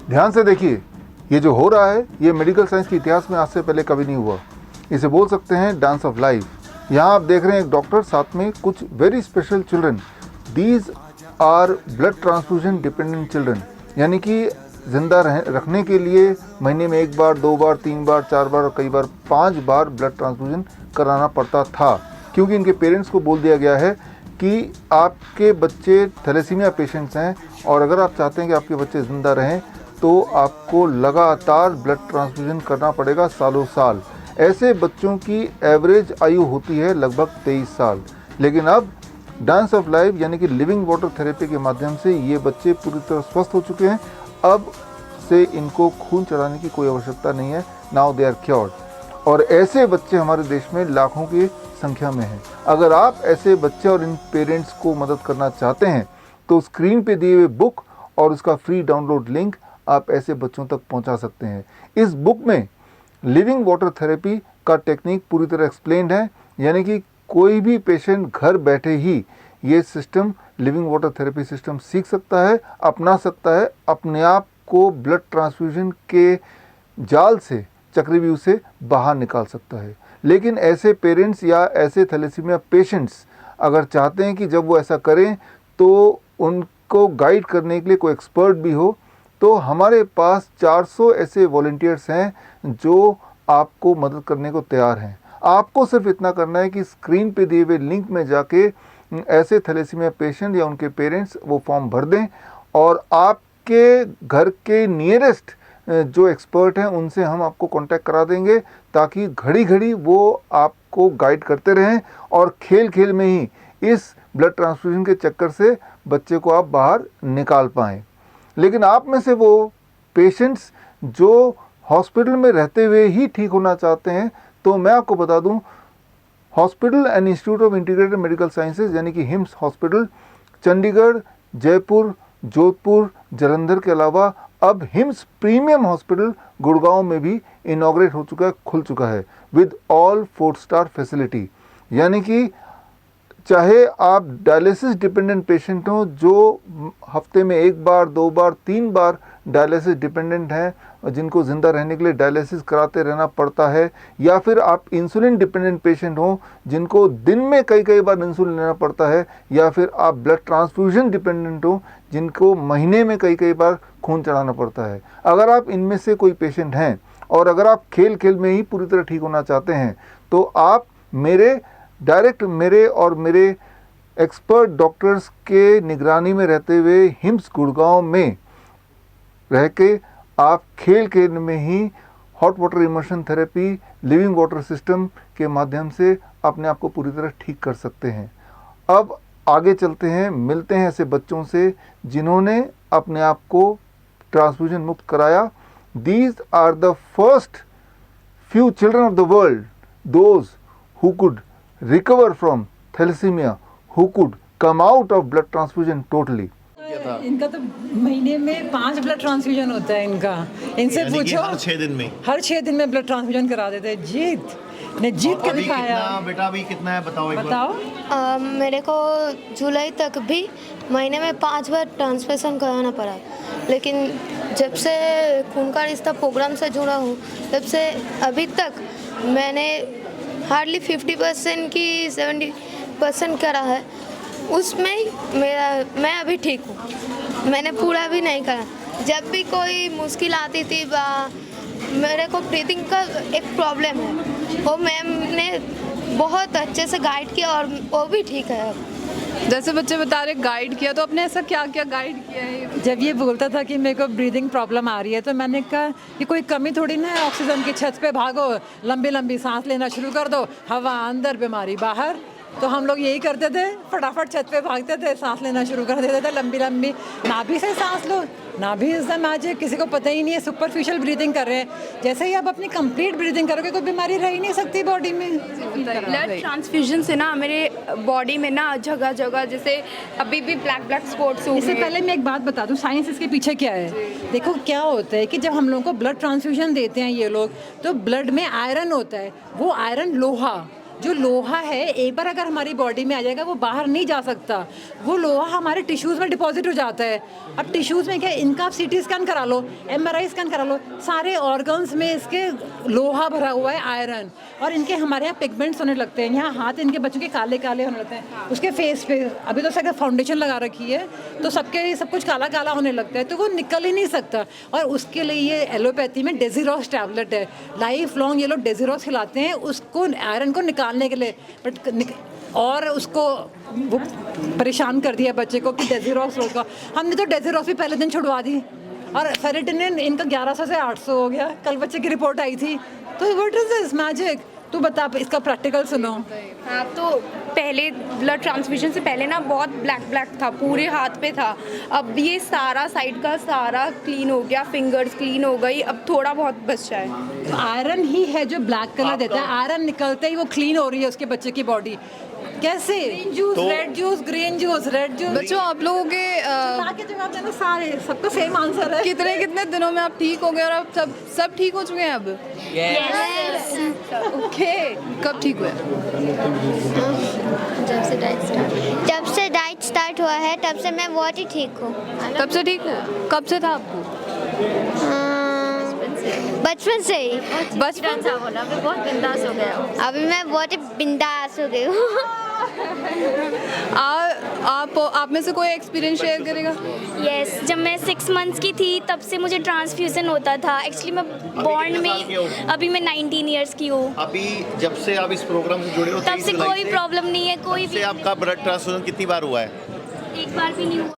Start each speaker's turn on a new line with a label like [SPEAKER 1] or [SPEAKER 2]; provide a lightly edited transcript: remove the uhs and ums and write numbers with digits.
[SPEAKER 1] ध्यान से देखिए, ये जो हो रहा है ये मेडिकल साइंस के इतिहास में आज से पहले कभी नहीं हुआ। इसे बोल सकते हैं डांस ऑफ लाइफ। यहाँ आप देख रहे हैं एक डॉक्टर, साथ में कुछ very special children. These are blood transfusion dependent children, यानी कि जिंदा रखने के लिए महीने में 1 बार, 2 बार, 3 बार, 4 बार और कई बार 5 बार ब्लड ट्रांसफ्यूजन कराना पड़ता था, क्योंकि इनके पेरेंट्स को बोल दिया गया है कि आपके बच्चे थैलेसीमिया पेशेंट्स हैं और अगर आप चाहते हैं कि आपके बच्चे ज़िंदा रहें तो आपको लगातार ब्लड ट्रांसफ्यूजन करना पड़ेगा सालों साल। ऐसे बच्चों की एवरेज आयु होती है लगभग 23 साल। लेकिन अब डांस ऑफ लाइफ यानी कि लिविंग वाटर थेरेपी के माध्यम से ये बच्चे पूरी तरह स्वस्थ हो चुके हैं। अब से इनको खून चढ़ाने की कोई आवश्यकता नहीं है। Now they are cured. और ऐसे बच्चे हमारे देश में लाखों की संख्या में हैं। अगर आप ऐसे बच्चे और इन पेरेंट्स को मदद करना चाहते हैं तो स्क्रीन पे दिए हुए बुक और उसका फ्री डाउनलोड लिंक आप ऐसे बच्चों तक पहुंचा सकते हैं। इस बुक में लिविंग वाटर थेरेपी का टेक्निक पूरी तरह एक्सप्लेन्ड है, यानी कि कोई भी पेशेंट घर बैठे ही ये system, living water therapy system सीख सकता है, अपना सकता है, अपने आप को ब्लड ट्रांसफ्यूजन के जाल से, चक्रव्यूह से बाहर निकाल सकता है। लेकिन ऐसे पेरेंट्स या ऐसे थैलेसीमिया पेशेंट्स अगर चाहते हैं कि जब वो ऐसा करें तो उनको गाइड करने के लिए कोई एक्सपर्ट भी हो, तो हमारे पास 400 ऐसे वॉलंटियर्स हैं जो आपको मदद करने को तैयार हैं। आपको सिर्फ इतना करना है कि स्क्रीन पे दिए हुए लिंक में जाके ऐसे थैलेसीमिया पेशेंट या उनके पेरेंट्स वो फॉर्म भर दें और आपके घर के नियरेस्ट जो एक्सपर्ट हैं उनसे हम आपको कांटेक्ट करा देंगे, ताकि घड़ी घड़ी वो आपको गाइड करते रहें और खेल खेल में ही इस ब्लड ट्रांसफ्यूजन के चक्कर से बच्चे को आप बाहर निकाल पाएँ। लेकिन आप में से वो पेशेंट्स जो हॉस्पिटल में रहते हुए ही ठीक होना चाहते हैं, तो मैं आपको बता दूं, hospital and institute of integrated medical sciences यानी कि हिम्स हॉस्पिटल चंडीगढ़, जयपुर, जोधपुर, जालंधर के अलावा अब हिम्स प्रीमियम हॉस्पिटल गुड़गांव में भी इनॉग्रेट हो चुका है, खुल चुका है विद ऑल 4 स्टार फैसिलिटी। यानी कि चाहे आप डायलिसिस डिपेंडेंट पेशेंट हो जो हफ्ते में 1 बार, 2 बार, 3 बार डायलिसिस डिपेंडेंट हैं, जिनको ज़िंदा रहने के लिए डायलिसिस कराते रहना पड़ता है, या फिर आप इंसुलिन डिपेंडेंट पेशेंट हो जिनको दिन में कई बार इंसुलिन लेना पड़ता है, या फिर आप ब्लड ट्रांसफ्यूजन डिपेंडेंट हो जिनको महीने में कई बार खून चढ़ाना पड़ता है। अगर आप इनमें से कोई पेशेंट हैं और अगर आप खेल खेल में ही पूरी तरह ठीक होना चाहते हैं तो आप मेरे और मेरे एक्सपर्ट डॉक्टर्स के निगरानी में रहते हुए हिम्स गुड़गांव में रह के आप खेल खेल में ही hot water immersion therapy, living water system के माध्यम से अपने आप को पूरी तरह ठीक कर सकते हैं। अब आगे चलते हैं, मिलते हैं ऐसे बच्चों से जिन्होंने अपने आप को ट्रांसफ्यूजन मुक्त कराया। These are the first few children of the world, those who could recover from thalassemia, who could come out of blood transfusion totally.
[SPEAKER 2] इनका तो महीने में 5 ब्लड ट्रांसफ्यूजन होता है इनका। इनसे पूछो, हर 6 दिन में ब्लड ट्रांसफ्यूजन करा देते हैं। जीत के दिखाया।
[SPEAKER 3] बेटा अभी कितना है बताओ एक
[SPEAKER 2] बार।
[SPEAKER 4] मेरे को जुलाई तक भी महीने में 5 बार ट्रांसफ्यूजन कराना पड़ा, लेकिन जब से खून का रिश्ता प्रोग्राम से जुड़ा हूँ तब से अभी तक मैंने हार्डली 50% की 70% करा है। उसमें मैं अभी ठीक हूँ, मैंने पूरा भी नहीं करा। जब भी कोई मुश्किल आती थी मेरे को ब्रीथिंग का एक प्रॉब्लम है, वो मैम ने बहुत अच्छे से गाइड किया और वो भी ठीक है अब।
[SPEAKER 2] जैसे बच्चे बता रहे गाइड किया, तो आपने ऐसा क्या क्या गाइड किया है? जब ये बोलता था कि मेरे को ब्रीदिंग प्रॉब्लम आ रही है तो मैंने कहा कि कोई कमी थोड़ी ना है, ऑक्सीजन की छत पे भागो, लंबी लंबी सांस लेना शुरू कर दो, हवा अंदर बीमारी बाहर। तो हम लोग यही करते थे, फटाफट छत पे भागते थे, सांस लेना शुरू कर देते थे, लंबी लंबी। नाभि से सांस लो, नाभि इज द मैजिक। किसी को पता ही नहीं है, सुपरफिशियल ब्रीदिंग कर रहे हैं। जैसे ही आप अपनी कंप्लीट ब्रीदिंग करोगे कोई बीमारी रह ही नहीं सकती बॉडी में।
[SPEAKER 5] ब्लड ट्रांसफ्यूजन से ना मेरे बॉडी में ना जगह जगह जैसे अभी भी ब्लैक स्पॉट्स हुए।
[SPEAKER 2] इससे पहले मैं एक बात बता दूं, साइंस इसके पीछे क्या है। देखो क्या होता है कि जब हम लोगों को ब्लड ट्रांसफ्यूजन देते हैं ये लोग, तो ब्लड में आयरन होता है, वो आयरन लोहा जो लोहा है एक बार अगर हमारी बॉडी में आ जाएगा वो बाहर नहीं जा सकता, वो लोहा हमारे टिश्यूज़ में डिपॉजिट हो जाता है। अब टिश्यूज़ में क्या, इनका आप CT स्कैन करा लो, MRI स्कैन करा लो, सारे ऑर्गन्स में इसके लोहा भरा हुआ है, आयरन, और इनके हमारे यहाँ पिगमेंट्स होने लगते हैं, यहाँ हाथ इनके बच्चों के काले काले होने लगते हैं, उसके फेस पे अभी तो अगर फाउंडेशन लगा रखी है तो सबके सब कुछ काला काला होने लगता है, तो वो निकल ही नहीं सकता। और उसके लिए ये एलोपैथी में डेजिरॉक्स टैबलेट है, लाइफ लॉन्ग ये लोग डेजिरॉक्स खिलाते हैं उसको आयरन को निकालने के लिए, बट और उसको वो परेशान कर दिया बच्चे को कि डेजिरॉक्स रोका। हमने तो डेजिरॉक्स भी पहले दिन छुड़वा दी, और फेरिटिनिन इनका 1100 से 800 हो गया, कल बच्चे की रिपोर्ट आई थी। तो व्हाट इज दिस मैजिक, तू बता इसका प्रैक्टिकल सुनो।
[SPEAKER 5] हाँ, तो पहले ब्लड ट्रांसफ्यूजन से पहले ना बहुत ब्लैक था, पूरे हाथ पे था। अब ये सारा साइड का सारा क्लीन हो गया, फिंगर्स क्लीन हो गई, अब थोड़ा बहुत बचा है।
[SPEAKER 2] आयरन ही है जो ब्लैक कलर देता है, आयरन निकलते ही वो क्लीन हो रही है उसके बच्चे की बॉडी। कैसे? Green juice, red juice, green juice, red juice.
[SPEAKER 6] बच्चों आप लोगों के
[SPEAKER 2] के जवाब देना, सारे सबका सेम आंसर है।
[SPEAKER 6] कितने दिनों में आप ठीक हो गए और अब सब ठीक हो चुके हैं अब? ओके, कब ठीक हुए?
[SPEAKER 4] जब से डाइट स्टार्ट हुआ है तब से मैं बहुत ही ठीक हूँ।
[SPEAKER 6] तब से ठीक हो? कब से था आपको?
[SPEAKER 4] बचपन से ही।
[SPEAKER 6] बचपन से?
[SPEAKER 7] बोला अभी बहुत बिंदास हो गया।
[SPEAKER 4] अभी मैं बहुत ही बिंदास हो गई हूँ।
[SPEAKER 6] आप में से कोई एक्सपीरियंस शेयर करेगा?
[SPEAKER 7] यस, जब मैं 6 मंथ्स की थी तब से मुझे ट्रांसफ्यूजन होता था। एक्चुअली मैं बॉर्न में अभी मैं 19 ईयर्स की हूँ।
[SPEAKER 3] अभी जब से आप इस प्रोग्राम से जुड़े हो
[SPEAKER 7] तब से कोई प्रॉब्लम नहीं है, कोई भी
[SPEAKER 3] आपका ब्लड ट्रांसफ्यूजन कितनी बार हुआ है?
[SPEAKER 7] एक बार भी नहीं हुआ।